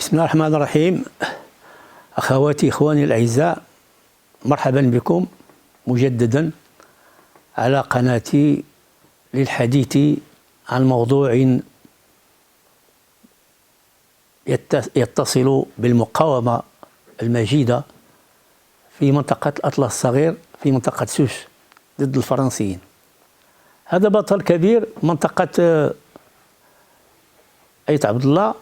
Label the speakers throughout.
Speaker 1: بسم الله الرحمن الرحيم. أخواتي إخواني الأعزاء، مرحبا بكم مجددا على قناتي للحديث عن موضوع يتصل بالمقاومة المجيدة في منطقة الأطلس الصغير، في منطقة سوس ضد الفرنسيين. هذا بطل كبير منطقة أيت عبد الله،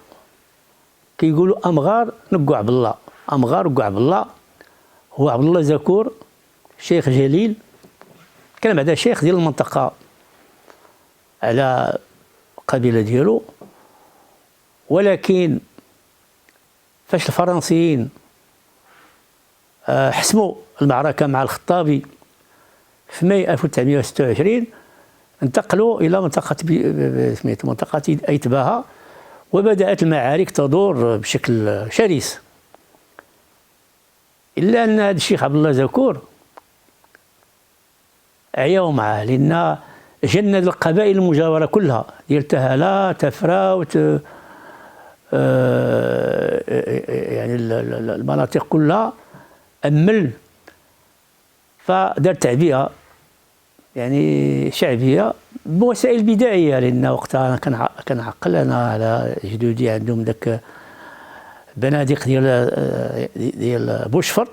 Speaker 1: كيقولوا أمغار نقو عبد الله، أمغار نقو عبد الله. هو عبد الله زكور، شيخ جليل، كان بعدا شيخ ديال المنطقة على القبيلة ديالو. ولكن فاش الفرنسيين حسموا المعركة مع الخطابي في ماي 1926 انتقلوا إلى منطقة أيتباها، وبدأت المعارك تدور بشكل شرس. إلا أن هذا الشيخ عبد الله زكور عياو معاه، لأن جند القبائل المجاورة كلها ديال تهلا تفرا يعني المناطق كلها أمل، فدار تعبئة يعني شعبية بوسائل بدائية. لأن وقتها كنعقل أنا على جدودي عندهم ذاك بنادق ديال بوشفر،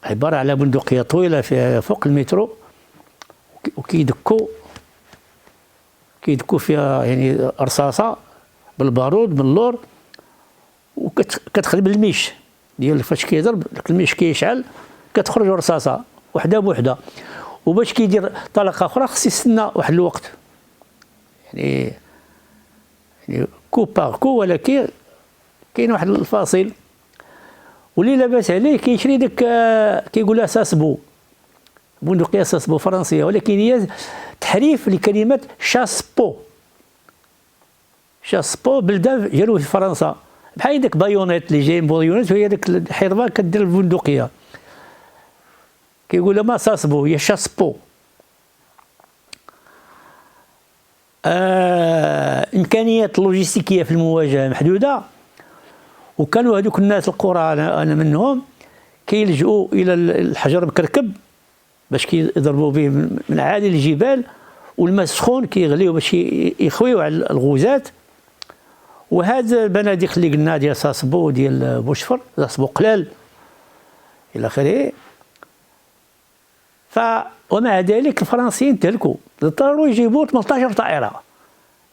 Speaker 1: عبارة على بندقية طويلة فوق المترو، وكيدكوا فيها يعني رصاصة بالبارود من اللور، وكتخدم الميش ديال فاش كيضرب الميش كيشعل كتخرج رصاصة وحدة بوحدة. وباش كيدير طلقة أخرى خص يستنى واحد الوقت، يعني كو باغ كو، ولكن كاين واحد الفاصل. واللي لاباس عليه كيشري داك كيقولها ساسبو، بندقية ساسبو فرنسية، ولكن هي تحريف لكلمة شاسبو. شاسبو بلدة جنوب فرنسا، بحال داك بايونيت اللي جاي من بايونيت، وهي داك الحربة كدير البندقية، كيقولها ما ساسبو، هي شاسبو. إمكانيات اللوجستيكية في المواجهة محدودة، وكانوا هذوك الناس القرى أنا منهم كيلجؤوا إلى الحجر مكركب باش كيضربوا به من عالي الجبال، والماء السخون كيغليو باش يخويو على الغوزات. وهاد البنادق اللي قلنا ديال ساسبو ديال بوشفر، ساسبو قلال إلى آخره. ومع ذلك الفرنسيين تهلكوا، اضطروا يجيبوا 18 طائرة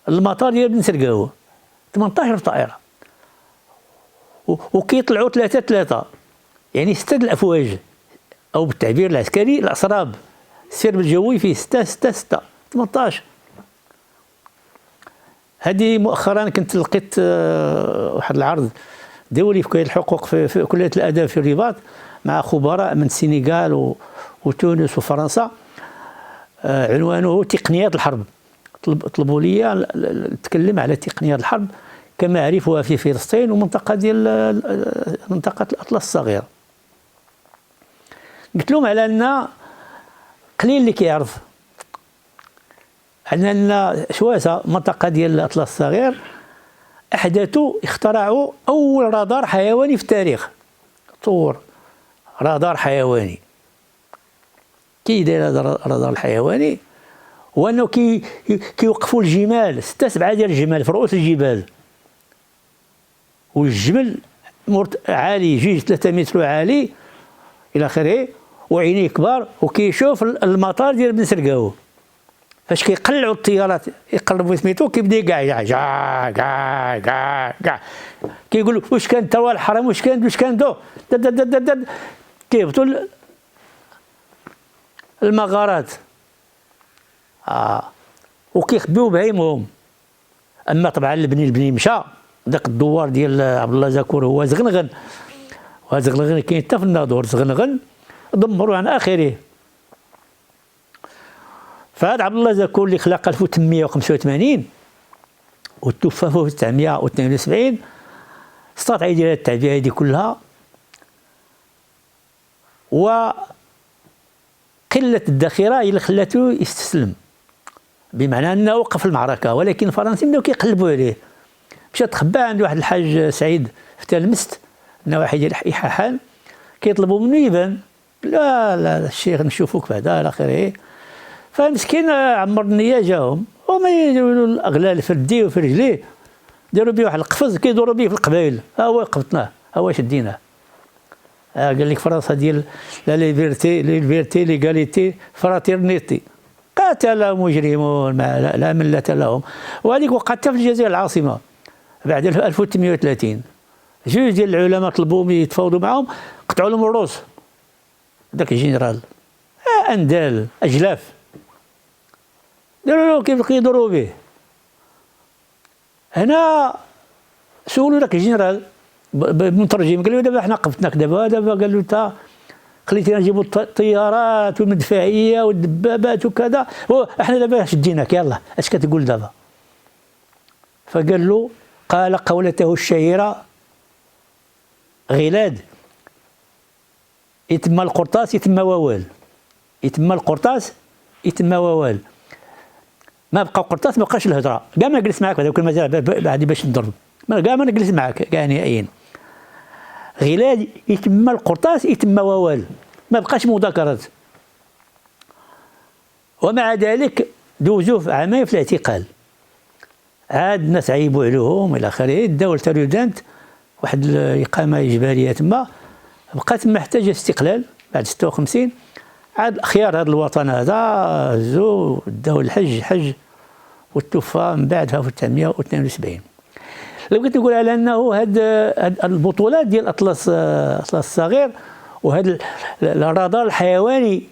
Speaker 1: المطار ديال بن سرقاوي، 18 طائرة، وكيطلعوا ثلاثة، يعني 6 الأفواج، أو بالتعبير العسكري الأسراب، السرب الجوي فيه 6 18. هذه مؤخرا كنت لقيت واحد العرض دولي في كلية الحقوق في كلية الآداب في الرباط مع خبراء من السنغال وتونس وفرنسا، عنوانه تقنيات الحرب. طلبوا لي نتكلم على تقنيات الحرب كما أعرفها في فلسطين ومنطقة ديال منطقة الأطلس الصغير. قلت لهم على أن قليل اللي كيعرف أن شواسة منطقة ديال الأطلس الصغير اخترعوا أول رادار حيواني في التاريخ. طور رادار حيواني. كي داير هذا الرادار الحيواني؟ هو أنه كيوقفوا الجمال 6-7 ديال الجمال في رؤوس الجبال، والجمل عالي 2-3 متر عالي إلى آخره، وعينيه كبار، وكيشوف المطار ديال بن سرقاوي. فاش كيقلعوا الطيارات يقربوا سميتو كيبدا يقع كاع كيقولوا واش كان توا الحرم، واش كان دو كيهبطوا المغارات وكيخبيو بهيمهم. اما طبعا البني مشى، داك الدوار ديال عبد الله زكور هو زغنغن، وهذا زغنغن كاين حتى في الناظور، زغنغن دمروا عن اخره. فهذا عبد الله زكور اللي خلق 1885 وتوفى في 1972 استطاع يدير التعبئة هذه كلها، وقلة الذخيرة هي اللي خلاته يستسلم، بمعنى أنه وقف المعركة. ولكن الفرنسيين بداو كيقلبوا عليه، مشى تخبى عند واحد الحاج سعيد حتى لمست النواحي ديال الإيحاحان كيطلبوا منه يبان. لا لا الشيخ نشوفوك بعدا الى اخره. فمسكين عمر النية جاهم وما يديروا له الاغلال في يديه وفي رجليه، داروا به واحد القفز كيدوروا به في القبائل، ها هو قبطناه، ها هو شديناه. قال لك فرنسا ديال لا ليبرتي ليغاليتي فراتيرنيتي، قاتل مجرمون لا ملة لهم. وهذيك وقعت في الجزائر العاصمة بعد 1830. جوج ديال العلماء طلبوهم يتفاوضوا معهم، قطعوا لهم الروس. ذاك الجنرال اندال اجلاف داروا له كيف كيدوروا به. هنا سولوا ذاك الجنرال بمترجم، قال له دابا حنا قبطناك دابا قال له انت خليتينا نجيبوا الطيارات والمدفعيه والدبابات وكذا، احنا دابا شديناك يلا اش كتقول دابا؟ فقال له قال قولته الشهيره غلاد يتم القرطاس يتم ووال، يتم القرطاس يتم ووال. ما بقى قرطاس ما بقاش الهضره، كاع ما نجلس معاك هذاك المجال بعد باش نضرب، كاع ما نجلس معاك كاع نهائيا. غلاد يتم القرطاس يتم ووال، ما بقاش مذاكرات. ومع ذلك دوزوه في عامين في الاعتقال، عاد الناس عيبوا عليهم الى اخره، داو لتاليودانت واحد الاقامه اجباريه تما، بقى تما حتى جا الاستقلال بعد 56. عاد خيار هذا الوطن هذا هزو داو الحج والتوفى من بعد في 1972. لو بغيت نقول على انه هاد البطولات ديال اطلس الصغير وهذا الرادار الحيواني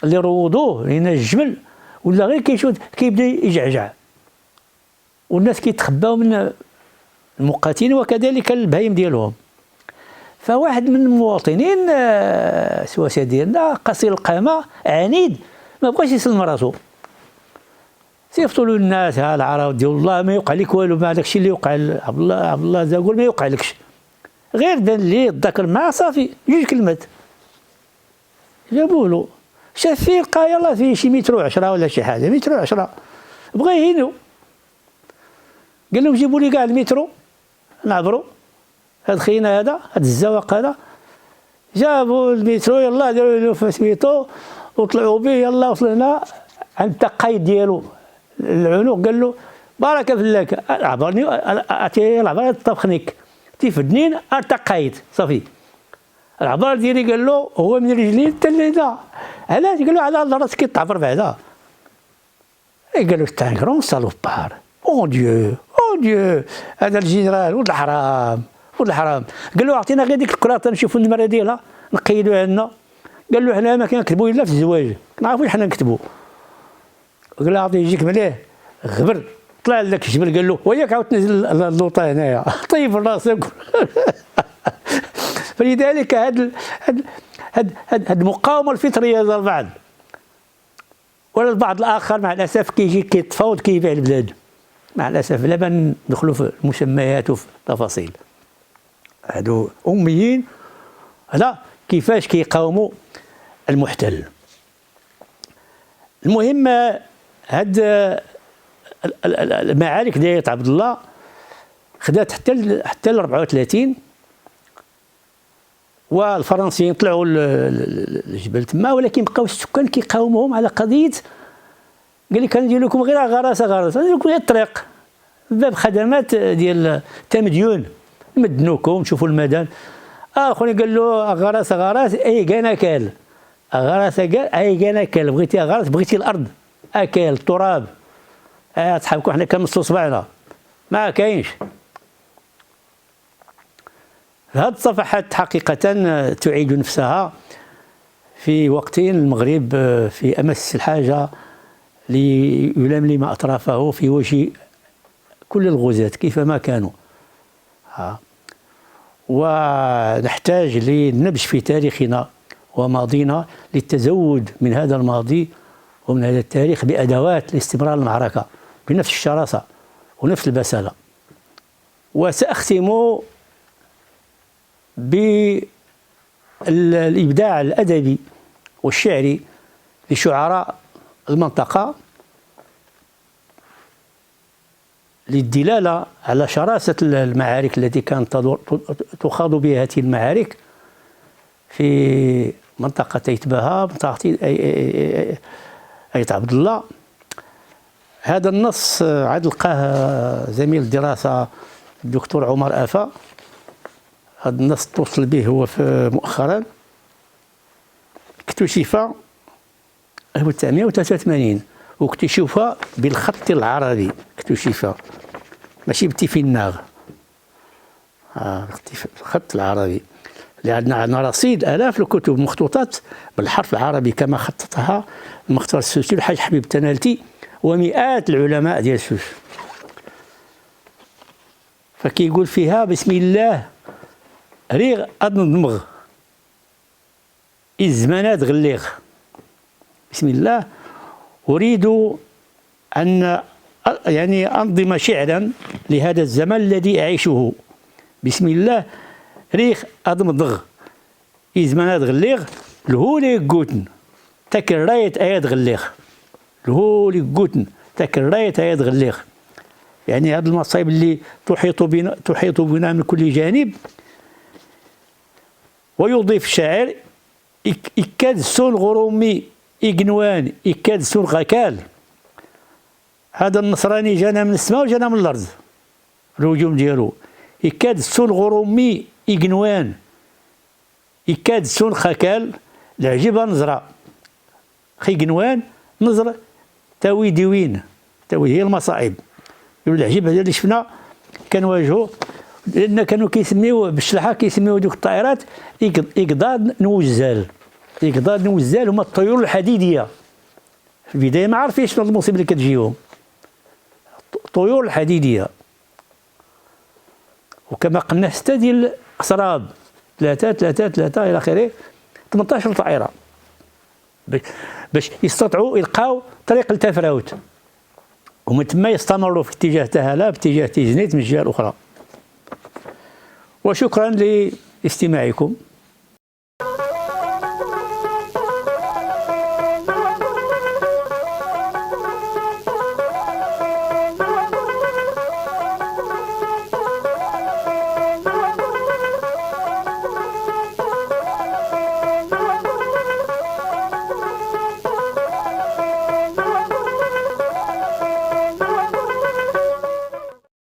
Speaker 1: اللي روضوه لان الجبل ولا غير كيشوف كيبدا يجعجع والناس كيتخباو من المقاتلين وكذلك البهايم ديالهم. فواحد من المواطنين سواسه ديالنا قصير القامه عنيد ما بقاش يسلم راسو، صيفطوا له الناس ها العراود ديال الله ما يوقع لك والو، مع داكشي اللي وقع عبد الله زاقول ما يوقع لكش، غير بان ليه تذكر معاه صافي جوج كلمات. جابوا له شاف فيه لقى يلاه فيه شي متر 10 ولا شي حاجه، متر 10 بغا يهينو، قال لهم جيبوا لي كاع المترو نعبروا هاد خينا هذا هاد الزواق هذا. جابوا المترو يلا داروا له فاسميتو وطلعوا به يلا وصلنا عند التقايد ديالو العنق، قال له بارك في الله عبرني اعطيه العباره طبخنيك تيفدنين ارتقيت صافي. العبار ديالي قال له هو من رجلين حتى لهنا، علاش؟ قال له على راسك كيتعبر بعدا. قال له تاع كرون سالوبار اون ديو هذا الجنرال ولد الحرام ولد الحرام. قال له اعطينا غير ديك الكراطه نشوفوا النمره ديالها نقيدوها عندنا. قال له حنا ما كنكتبوا الا في الزواج، كنعرفوا حنا نكتبوا. قال له عاودي يجيك مليح غبر، طلع لك الجبل قال له وياك عاود تنزل اللوطه هنايا طيب راسك. فلذلك هاد المقاومه الفطريه ديال البعض، ولا البعض الاخر مع الاسف كيجي كيتفاوض كيبيع البلاد مع الاسف. لا بان ندخلوا في المسميات وفي التفاصيل. هادو اميين هذا كيفاش كيقاوموا المحتل. المهم هاد المعارك ديال عبد الله خدات حتى ل 34 والفرنسيين طلعوا الجبل تما، ولكن بقاو السكان كيقاوموهم على قضيه قال لي كندير لكم غير غراسه ندير لكم غير الطريق باب خدمات ديال تمديون نمدنوكم تشوفوا المدن. اخويا قال له غراس اي كان كال غراس قال اي كان كال بغيتي غراس بغيتي الارض اكل التراب اصحابكم حنا كنمصوا صباعنا ما كاينش. هذه الصفحات حقيقة تعيد نفسها في وقت المغرب في أمس الحاجة ليلملم أطرافه في وجه كل الغزاة كيفما كانوا. ونحتاج للنبش في تاريخنا وماضينا للتزود من هذا الماضي ومن هذا التاريخ بأدوات لاستمرار المعركة بنفس الشراسة ونفس البسالة. وسأختم بالإبداع الأدبي والشعري لشعراء المنطقة للدلالة على شراسة المعارك التي كانت تخاض بها هذه المعارك في منطقة تيتباها، منطقة أيت عبد الله. هذا النص عاد لقاه زميل الدراسة الدكتور عمر آفا. هذا النص توصل به هو مؤخرا، اكتشف 1983 واكتشف بالخط العربي، اكتشف ماشي بتيفيناغ، الخط العربي، لأن عندنا رصيد آلاف الكتب مخطوطات بالحرف العربي كما خططها المختار السوسي الحاج حبيب التنالتي ومئات العلماء ديال السوس. فكيقول فيها بسم الله ريغ أدمغ الزمانات غليغ. بسم الله أريد أن يعني أنظم شعرا لهذا الزمن الذي أعيشه. بسم الله ريخ أدمضغ إزمانات غليغ الهولي قوتن تكريت آيات غليغ، الهولي قوتن تكريت آيات غليغ. يعني هذه المصايب اللي تحيط بنا من كل جانب. ويضيف الشاعر إكاد سون غرومي إقنوان إكاد سون غكال. هذا النصراني جانا من السماء وجانا من الأرض الهجوم ديالو. إكاد سون غرومي إقنوان إكاد سون خكال العجيبة نزرة خي قنوان نزر تاوي ديوين تاوي هي المصائب. يقول العجيب هذا اللي شفنا كنواجهو، لأن كانوا كيسميو بالشلحة كيسميو دوك الطائرات إقضاد نوزال. إقضاد نوزال هما الطيور الحديدية. في البداية ما عارفين شنو المصيبة اللي كتجيهم، الطيور الحديدية. وكما قلنا 6 ديال أسراب، 3 إلى آخره، 18 طائرة باش يستطيعوا يلقاو طريق لتفراوت، ومن ثم يستمروا في اتجاه تهلا باتجاه تيزنيت من الجهة الأخرى. وشكرا لاستماعكم.